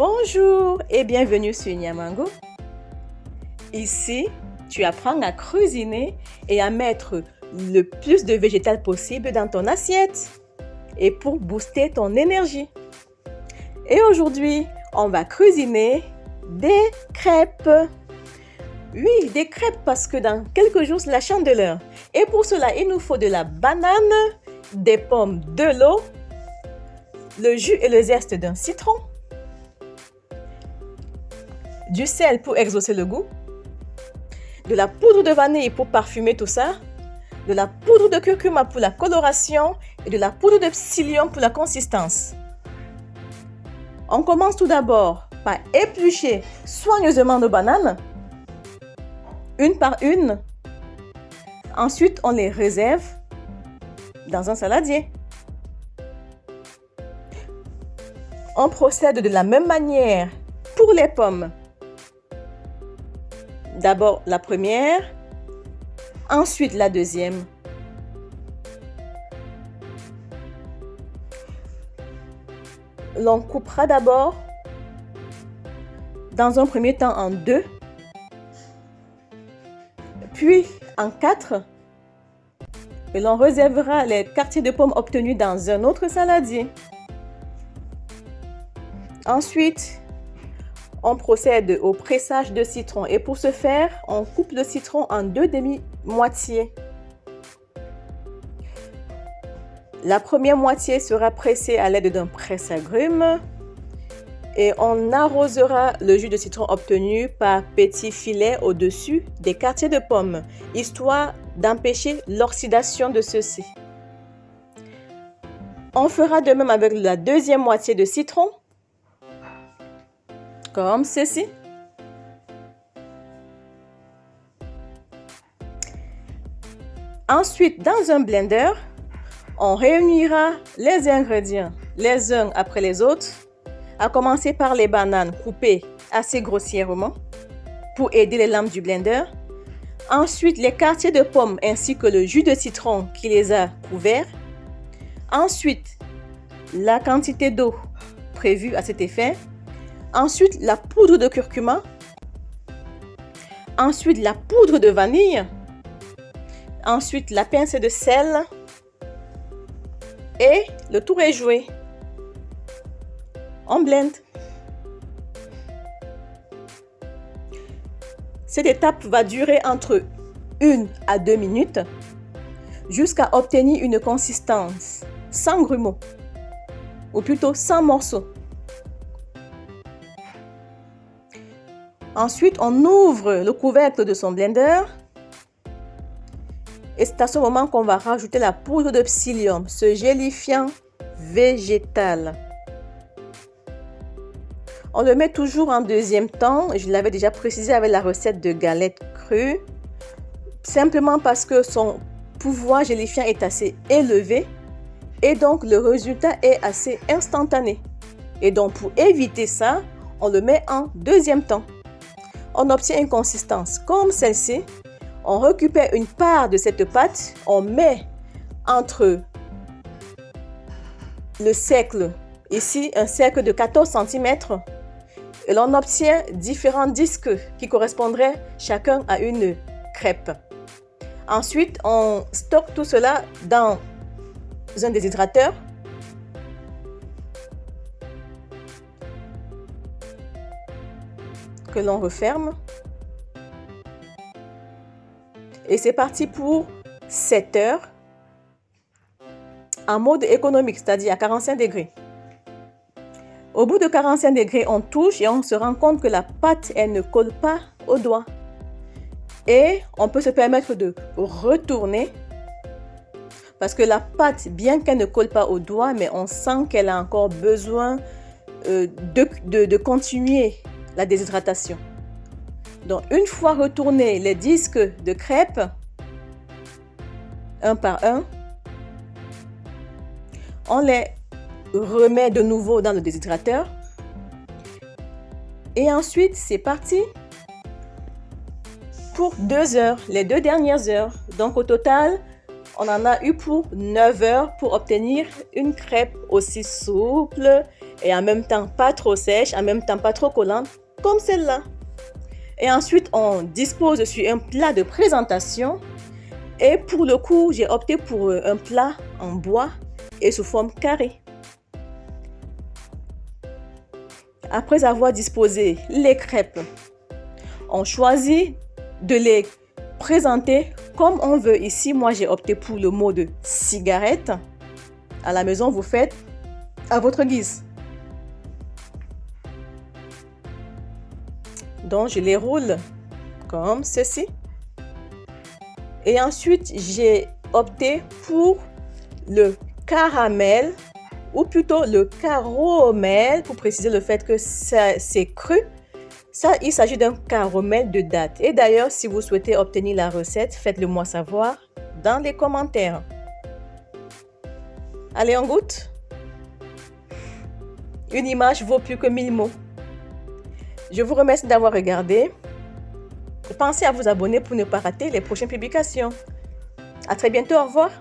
Bonjour et bienvenue sur Nyamango. Ici, tu apprends à cuisiner et à mettre le plus de végétal possible dans ton assiette et pour booster ton énergie. Et aujourd'hui, on va cuisiner des crêpes. Oui, des crêpes parce que dans quelques jours, c'est la chandeleur. Et pour cela, il nous faut de la banane, des pommes, de l'eau, le jus et le zeste d'un citron, du sel pour exaucer le goût, de la poudre de vanille pour parfumer tout ça, de la poudre de curcuma pour la coloration et de la poudre de psyllium pour la consistance. On commence tout d'abord par éplucher soigneusement nos bananes, une par une. Ensuite, on les réserve dans un saladier. On procède de la même manière pour les pommes. D'abord la première, ensuite la deuxième. L'on coupera d'abord, dans un premier temps en deux, puis en quatre, et l'on réservera les quartiers de pommes obtenus dans un autre saladier. Ensuite, on procède au pressage de citron et pour ce faire, on coupe le citron en deux demi-moitiés. La première moitié sera pressée à l'aide d'un presse-agrumes et on arrosera le jus de citron obtenu par petits filets au-dessus des quartiers de pommes, histoire d'empêcher l'oxydation de ceux-ci. On fera de même avec la deuxième moitié de citron, comme ceci. Ensuite, dans un blender, on réunira les ingrédients les uns après les autres, à commencer par les bananes coupées assez grossièrement pour aider les lames du blender. Ensuite, les quartiers de pommes ainsi que le jus de citron qui les a couverts. Ensuite, la quantité d'eau prévue à cet effet. Ensuite, la poudre de curcuma. Ensuite, la poudre de vanille. Ensuite, la pincée de sel. Et le tour est joué. On blende. Cette étape va durer entre 1 à 2 minutes jusqu'à obtenir une consistance sans grumeaux, ou plutôt sans morceaux. Ensuite, on ouvre le couvercle de son blender et c'est à ce moment qu'on va rajouter la poudre de psyllium, ce gélifiant végétal. On le met toujours en deuxième temps, je l'avais déjà précisé avec la recette de galettes crues, simplement parce que son pouvoir gélifiant est assez élevé et donc le résultat est assez instantané. Et donc pour éviter ça, on le met en deuxième temps. On obtient une consistance comme celle-ci. On récupère une part de cette pâte, on met entre le cercle, ici un cercle de 14 cm, et l'on obtient différents disques qui correspondraient chacun à une crêpe. Ensuite, on stocke tout cela dans un déshydrateur. Que l'on referme. Et c'est parti pour 7 heures en mode économique, c'est-à-dire à 45 degrés. Au bout de 45 degrés, on touche et on se rend compte que la pâte, elle ne colle pas au doigt. Et on peut se permettre de retourner parce que la pâte, bien qu'elle ne colle pas au doigt, mais on sent qu'elle a encore besoin de continuer la déshydratation. Donc, une fois retournés les disques de crêpes, un par un, on les remet de nouveau dans le déshydrateur. Et ensuite, c'est parti pour 2 heures, les 2 dernières heures. Donc, au total, On en a eu pour 9 heures pour obtenir une crêpe aussi souple et en même temps pas trop sèche, en même temps pas trop collante comme celle-là. Et ensuite, on dispose sur un plat de présentation. Et pour le coup, j'ai opté pour un plat en bois et sous forme carrée. Après avoir disposé les crêpes, on choisit de les présenter comme on veut. Ici, moi, j'ai opté pour le mode cigarette. À la maison, vous faites à votre guise. Donc, je les roule comme ceci. Et ensuite, j'ai opté pour le caramel, ou plutôt le caramel, pour préciser le fait que c'est cru. Ça, il s'agit d'un caramel de date. Et d'ailleurs, si vous souhaitez obtenir la recette, faites-le moi savoir dans les commentaires. Allez, on goûte. Une image vaut plus que 1000 mots. Je vous remercie d'avoir regardé. Pensez à vous abonner pour ne pas rater les prochaines publications. À très bientôt, au revoir.